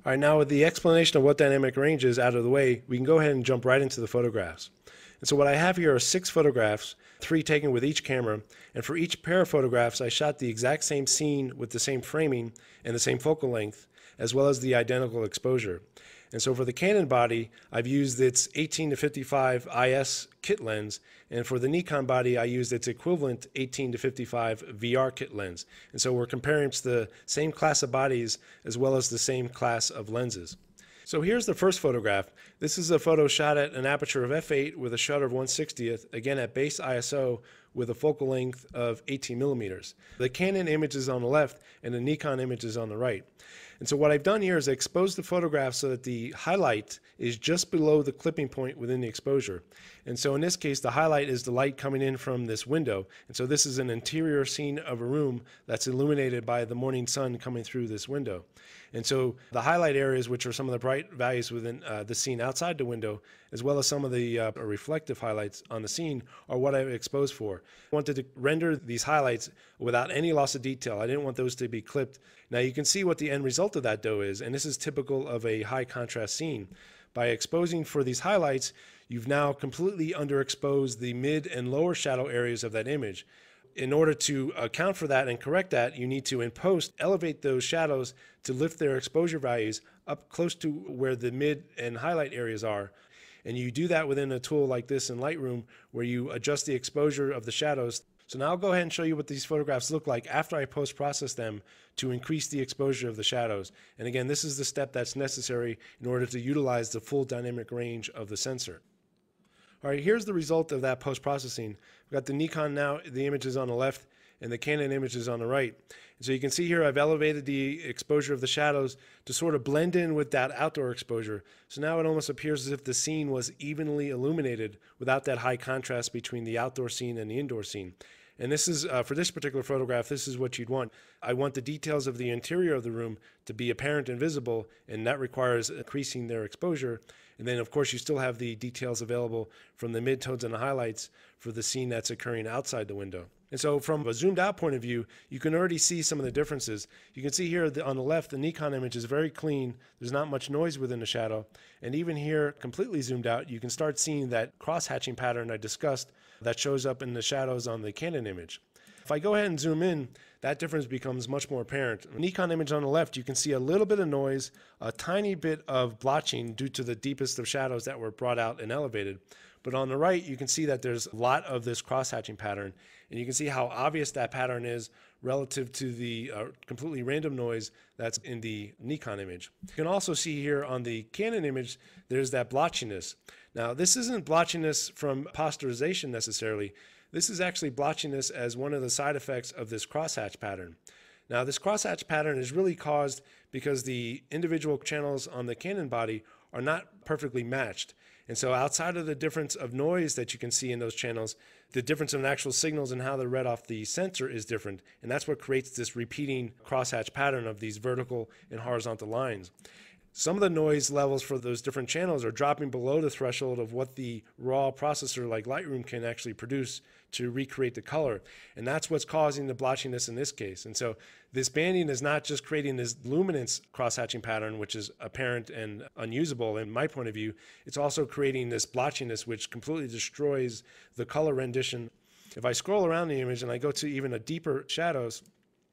All right, now with the explanation of what dynamic range is out of the way, we can go ahead and jump right into the photographs. And so what I have here are 6 photographs, 3 taken with each camera, and for each pair of photographs I shot the exact same scene with the same framing and the same focal length, as well as the identical exposure. And so for the Canon body, I've used its 18-55 IS kit lens, and for the Nikon body, I used its equivalent 18-55 VR kit lens. And so we're comparing the same class of bodies as well as the same class of lenses. So here's the first photograph. This is a photo shot at an aperture of f8 with a shutter of 1/60th, again at base ISO with a focal length of 18 millimeters. The Canon image is on the left and the Nikon image is on the right. And so what I've done here is expose the photograph so that the highlight is just below the clipping point within the exposure. And so in this case, the highlight is the light coming in from this window. And so this is an interior scene of a room that's illuminated by the morning sun coming through this window. And so the highlight areas, which are some of the bright values within the scene outside the window, as well as some of the reflective highlights on the scene, are what I've exposed for. I wanted to render these highlights without any loss of detail. I didn't want those to be clipped. Now you can see what the end result of that though is, and this is typical of a high contrast scene. By exposing for these highlights, you've now completely underexposed the mid and lower shadow areas of that image. In order to account for that and correct that, you need to, in post, elevate those shadows to lift their exposure values up close to where the mid and highlight areas are. And you do that within a tool like this in Lightroom, where you adjust the exposure of the shadows. So now I'll go ahead and show you what these photographs look like after I post-process them to increase the exposure of the shadows. And again, this is the step that's necessary in order to utilize the full dynamic range of the sensor. All right, here's the result of that post-processing. We've got the Nikon now, the image is on the left, and the Canon image is on the right. And so you can see here I've elevated the exposure of the shadows to sort of blend in with that outdoor exposure. So now it almost appears as if the scene was evenly illuminated without that high contrast between the outdoor scene and the indoor scene. And this is, for this particular photograph, this is what you'd want. I want the details of the interior of the room to be apparent and visible, and that requires increasing their exposure. And then, of course, you still have the details available from the midtones and the highlights for the scene that's occurring outside the window. And so from a zoomed out point of view, you can already see some of the differences. You can see here on the left, the Nikon image is very clean. There's not much noise within the shadow. And even here, completely zoomed out, you can start seeing that cross-hatching pattern I discussed that shows up in the shadows on the Canon image. If I go ahead and zoom in, that difference becomes much more apparent. Nikon image on the left, you can see a little bit of noise, a tiny bit of blotching due to the deepest of shadows that were brought out and elevated. But on the right, you can see that there's a lot of this cross-hatching pattern, and you can see how obvious that pattern is relative to the completely random noise that's in the Nikon image. You can also see here on the Canon image, there's that blotchiness. Now, this isn't blotchiness from posterization necessarily. This is actually blotchiness as one of the side effects of this crosshatch pattern. Now, this crosshatch pattern is really caused because the individual channels on the Canon body are not perfectly matched. And so outside of the difference of noise that you can see in those channels, the difference in actual signals and how they're read off the sensor is different. And that's what creates this repeating crosshatch pattern of these vertical and horizontal lines. Some of the noise levels for those different channels are dropping below the threshold of what the raw processor like Lightroom can actually produce to recreate the color. And that's what's causing the blotchiness in this case. And so this banding is not just creating this luminance cross-hatching pattern, which is apparent and unusable in my point of view. It's also creating this blotchiness, which completely destroys the color rendition. If I scroll around the image and I go to even a deeper shadows,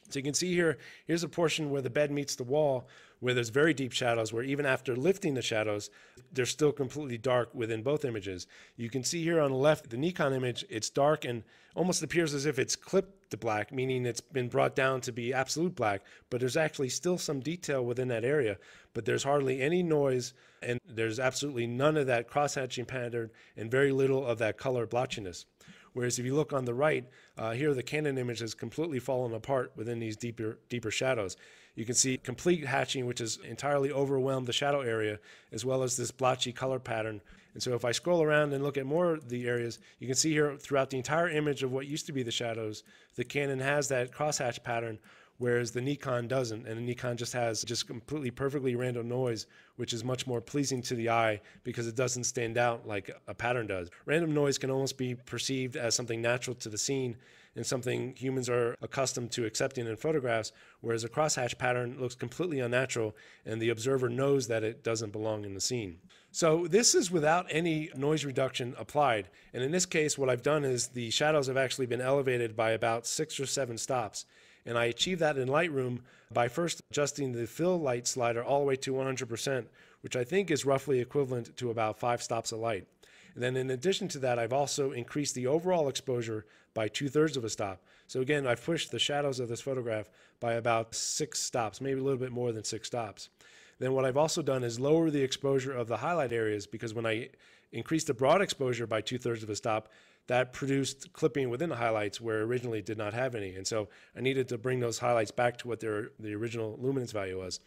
so you can see here, here's a portion where the bed meets the wall, where there's very deep shadows, where even after lifting the shadows, they're still completely dark within both images. You can see here on the left, the Nikon image, it's dark and almost appears as if it's clipped to black, meaning it's been brought down to be absolute black, but there's actually still some detail within that area, but there's hardly any noise, and there's absolutely none of that cross-hatching pattern and very little of that color blotchiness. Whereas if you look on the right, here the Canon image has completely fallen apart within these deeper shadows. You can see complete hatching, which has entirely overwhelmed the shadow area, as well as this blotchy color pattern. And so if I scroll around and look at more of the areas, you can see here throughout the entire image of what used to be the shadows, the Canon has that crosshatch pattern, whereas the Nikon doesn't, and the Nikon just has completely perfectly random noise, which is much more pleasing to the eye because it doesn't stand out like a pattern does. Random noise can almost be perceived as something natural to the scene, and something humans are accustomed to accepting in photographs, whereas a crosshatch pattern looks completely unnatural and the observer knows that it doesn't belong in the scene. So this is without any noise reduction applied, and in this case what I've done is the shadows have actually been elevated by about 6 or 7 stops, and I achieved that in Lightroom by first adjusting the fill light slider all the way to 100%, which I think is roughly equivalent to about 5 stops of light. And then in addition to that, I've also increased the overall exposure by 2/3 of a stop. So again, I've pushed the shadows of this photograph by about 6 stops, maybe a little bit more than 6 stops. Then what I've also done is lower the exposure of the highlight areas, because when I increased the broad exposure by 2/3 of a stop, that produced clipping within the highlights where originally it did not have any. And so I needed to bring those highlights back to what the original luminance value was.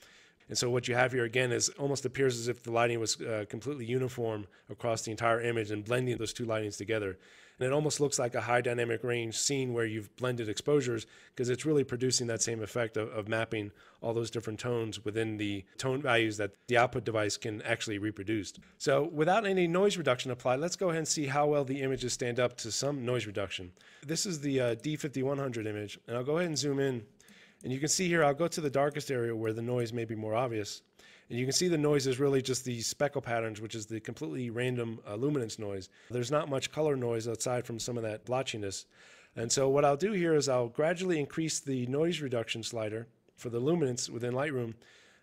And so what you have here again is almost appears as if the lighting was completely uniform across the entire image and blending those two lightings together. And it almost looks like a high dynamic range scene where you've blended exposures, because it's really producing that same effect of mapping all those different tones within the tone values that the output device can actually reproduce. So without any noise reduction applied, let's go ahead and see how well the images stand up to some noise reduction. This is the D5100 image, and I'll go ahead and zoom in. And you can see here, I'll go to the darkest area where the noise may be more obvious. And you can see the noise is really just the speckle patterns, which is the completely random luminance noise. There's not much color noise outside from some of that blotchiness. And so what I'll do here is I'll gradually increase the noise reduction slider for the luminance within Lightroom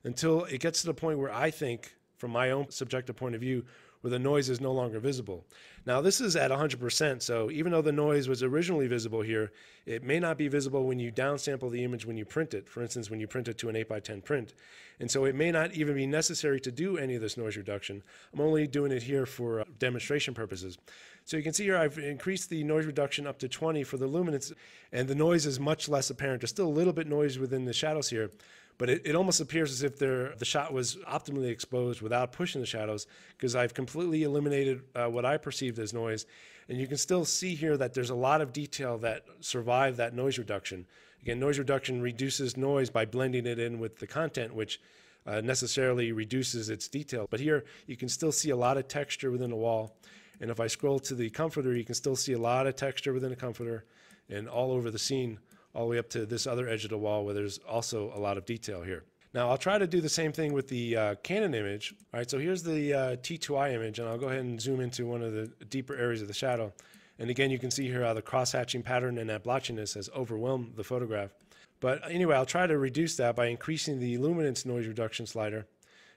until it gets to the point where I think, from my own subjective point of view, where the noise is no longer visible. Now this is at 100%, so even though the noise was originally visible here, it may not be visible when you downsample the image when you print it, for instance when you print it to an 8x10 print. And so it may not even be necessary to do any of this noise reduction. I'm only doing it here for demonstration purposes. So you can see here I've increased the noise reduction up to 20 for the luminance, and the noise is much less apparent. There's still a little bit noise within the shadows here, but it almost appears as if the shot was optimally exposed without pushing the shadows, because I've completely eliminated what I perceived as noise. And you can still see here that there's a lot of detail that survived that noise reduction. Again, noise reduction reduces noise by blending it in with the content, which necessarily reduces its detail. But here you can still see a lot of texture within the wall. And if I scroll to the comforter, you can still see a lot of texture within the comforter and all over the scene, all the way up to this other edge of the wall where there's also a lot of detail here. Now I'll try to do the same thing with the Canon image. All right, so here's the T2i image, and I'll go ahead and zoom into one of the deeper areas of the shadow. And again, you can see here how the cross-hatching pattern and that blotchiness has overwhelmed the photograph. But anyway, I'll try to reduce that by increasing the luminance noise reduction slider.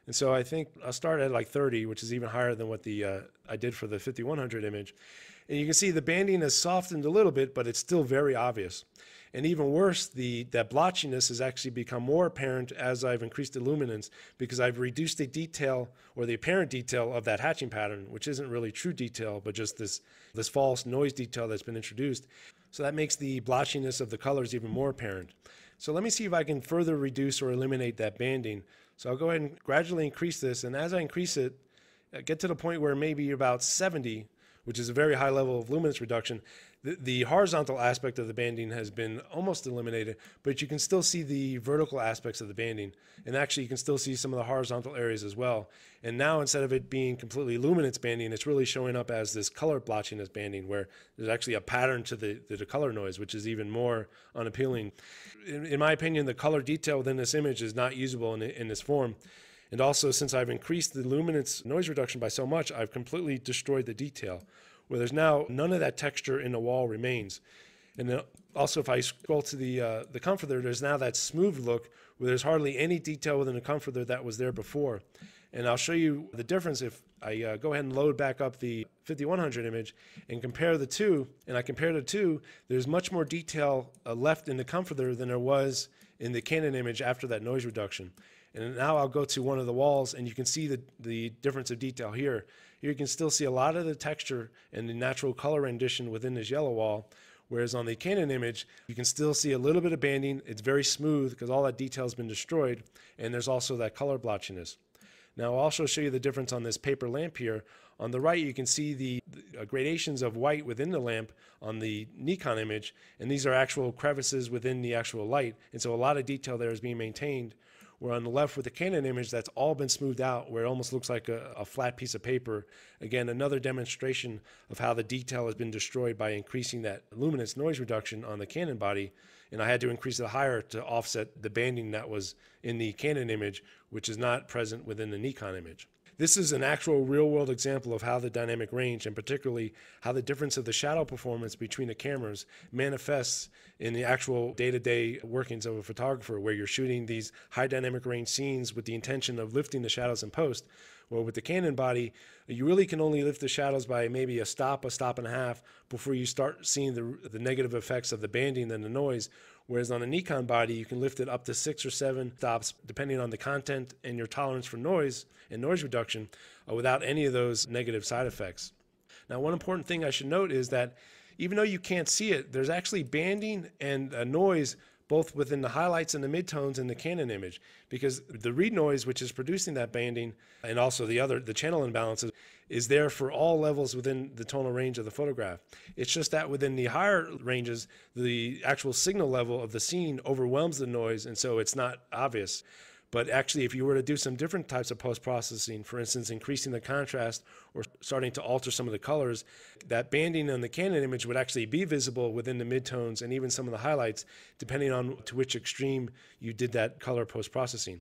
And so I think I'll start at like 30, which is even higher than what I did for the 5100 image. And you can see the banding has softened a little bit, but it's still very obvious. And even worse, that blotchiness has actually become more apparent as I've increased the luminance, because I've reduced the detail, or the apparent detail, of that hatching pattern, which isn't really true detail, but just this false noise detail that's been introduced. So that makes the blotchiness of the colors even more apparent. So let me see if I can further reduce or eliminate that banding. So I'll go ahead and gradually increase this, and as I increase it, get to the point where maybe about 70, which is a very high level of luminance reduction, the horizontal aspect of the banding has been almost eliminated, but you can still see the vertical aspects of the banding. And actually you can still see some of the horizontal areas as well. And now instead of it being completely luminance banding, it's really showing up as this color blotchiness banding, where there's actually a pattern to the color noise, which is even more unappealing. In my opinion, the color detail within this image is not usable in this form. And also, since I've increased the luminance noise reduction by so much, I've completely destroyed the detail, where there's now none of that texture in the wall remains. And then also, if I scroll to the comforter, there's now that smooth look where there's hardly any detail within the comforter that was there before. And I'll show you the difference if I go ahead and load back up the 5100 image and compare the two. And I compare the two, there's much more detail left in the comforter than there was in the Canon image after that noise reduction. And now I'll go to one of the walls, and you can see the difference of detail here. Here you can still see a lot of the texture and the natural color rendition within this yellow wall, whereas on the Canon image, you can still see a little bit of banding. It's very smooth because all that detail has been destroyed, and there's also that color blotchiness. Now I'll also show you the difference on this paper lamp here. On the right, you can see the gradations of white within the lamp on the Nikon image, and these are actual crevices within the actual light, and so a lot of detail there is being maintained. where on the left with the Canon image, that's all been smoothed out where it almost looks like a flat piece of paper. Again, another demonstration of how the detail has been destroyed by increasing that luminance noise reduction on the Canon body. And I had to increase it higher to offset the banding that was in the Canon image, which is not present within the Nikon image. This is an actual real-world example of how the dynamic range, and particularly how the difference of the shadow performance between the cameras manifests in the actual day-to-day workings of a photographer, where you're shooting these high dynamic range scenes with the intention of lifting the shadows in post. Well, with the Canon body, you really can only lift the shadows by maybe a stop and a half before you start seeing the negative effects of the banding and the noise. Whereas on a Nikon body, you can lift it up to 6 or 7 stops, depending on the content and your tolerance for noise and noise reduction, without any of those negative side effects. Now, one important thing I should note is that even though you can't see it, there's actually banding and noise both within the highlights and the midtones in the Canon image, because the read noise, which is producing that banding, and also the channel imbalances, is there for all levels within the tonal range of the photograph. It's just that within the higher ranges, the actual signal level of the scene overwhelms the noise, and so it's not obvious. But actually, if you were to do some different types of post-processing, for instance, increasing the contrast or starting to alter some of the colors, that banding on the Canon image would actually be visible within the midtones and even some of the highlights, depending on to which extreme you did that color post-processing.